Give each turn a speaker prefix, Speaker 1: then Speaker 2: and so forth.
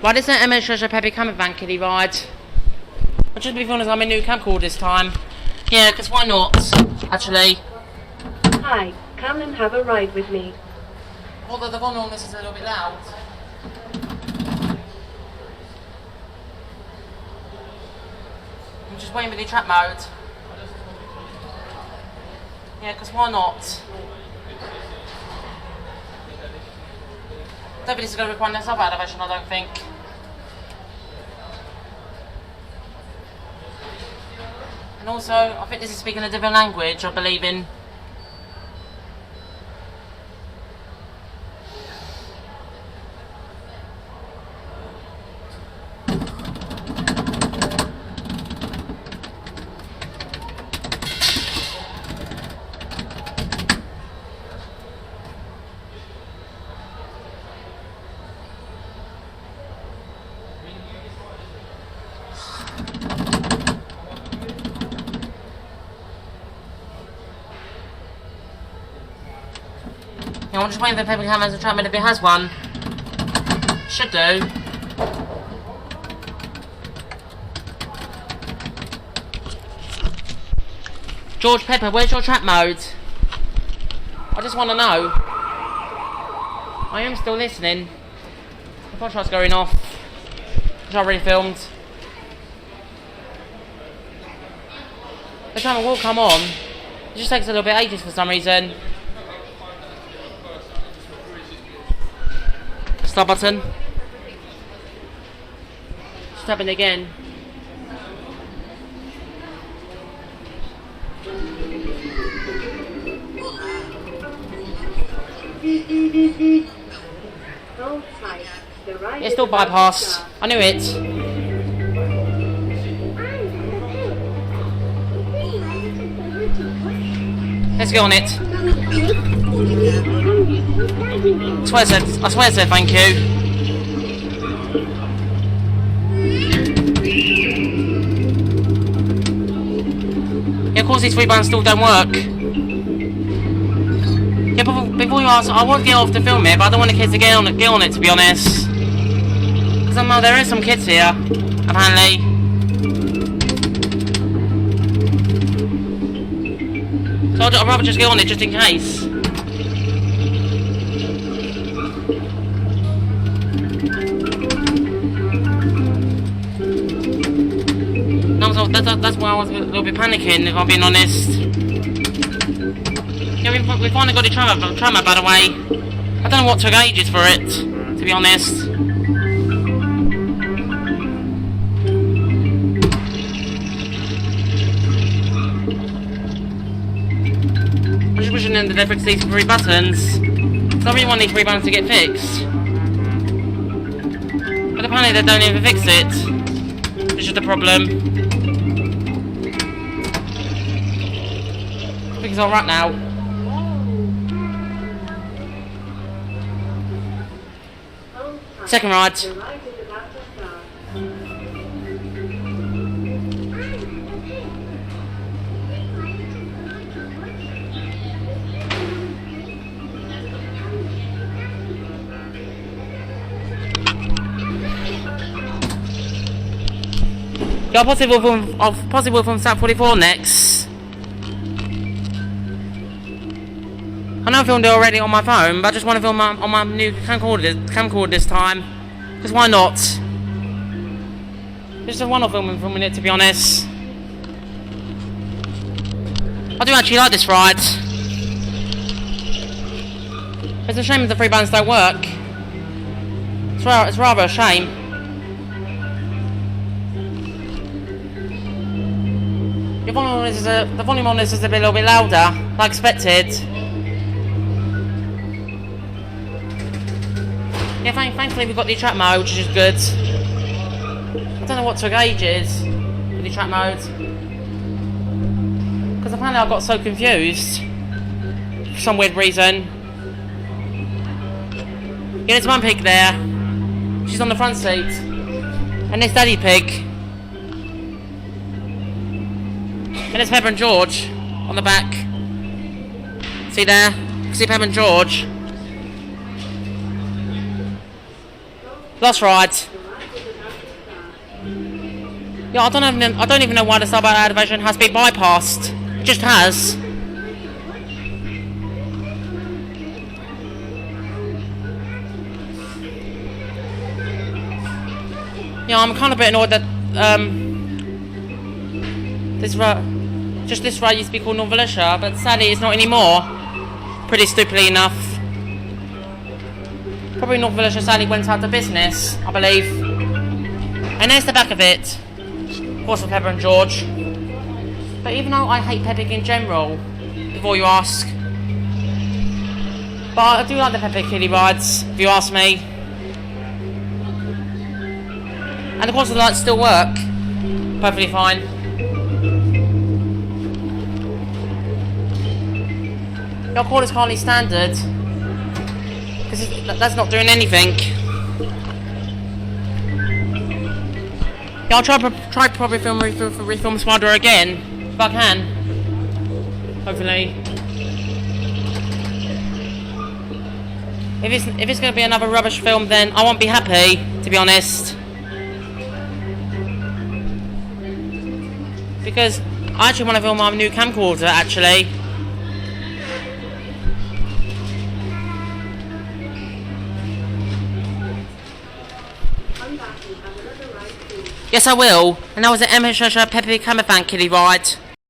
Speaker 1: Right, this is an MS Treasure Peppa camper van kiddie ride. I'll just be honest, I'm in new camcorder this time. Yeah, because why not, actually?
Speaker 2: Hi, come and have a ride with me.
Speaker 1: Although the volume on this is a little bit loud. I'm just waiting for the trap mode. Yeah, because why not? I don't think this is going to require this other elevation, I don't think. And also, I think this is speaking a different language, I believe in. Yeah, I'm just waiting for Peppa Cameras to try if it has one. Should do. George, Peppa, where's your trap mode? I just want to know. I am still listening. The flashlight's going off. It's already filmed. The timer will come on. It just takes a little bit ages for some reason. Start button. Just tapping again. It's still bypassed. I knew it. Let's go on it. I swear I said thank you. Yeah, of course these three buttons still don't work. Yeah, before you ask, I won't get off to film it, but I don't want the kids to get on it, to be honest. Because I know there is some kids here, apparently. So I'd rather just get on it just in case. No, that's why I was a little bit panicking, if I'm being honest. Yeah, we finally got the trammer, by the way. I don't know what took ages for it, to be honest. I'm just wishing them that they fixed these three buttons. Because I really want these three buttons to get fixed. But apparently they don't even fix it. It's just a problem. I think it's alright now. Second ride. Got possible from South 44 next. I know I filmed it already on my phone, but I just want to film on my new camcorder this time. Because why not? Just a one-off filming it, to be honest. I do actually like this ride. It's a shame that the three buttons don't work. It's rather a shame. The volume on this is a little bit louder, like expected. Yeah, thankfully we've got the trap mode, which is good. I don't know what took ages for the trap mode. Because apparently I got so confused. For some weird reason. Yeah, there's one pig there. She's on the front seat. And there's Daddy Pig. And there's Peppa and George on the back. See there? See Peppa and George. Last ride. Yeah, I don't even know why the sub activation has been bypassed. It just has. Yeah, I'm kind of a bit annoyed that this road used to be called North Militia, but sadly it's not anymore. Pretty stupidly enough. Probably North Militia sadly went out of business, I believe. And there's the back of it. Of course, for Peppa and George. But even though I hate Peppa in general, before you ask, but I do like the Peppa kiddie rides, if you ask me. And of course the lights still work. Perfectly fine. Your call is currently standard. Because that's not doing anything. Yeah, I'll try probably refilm Spider again. If I can. Hopefully. If it's going to be another rubbish film, then I won't be happy, to be honest. Because I actually want to film my new camcorder, actually. Yes, I will. And that was an MHS Peppa Cameravan kiddie ride.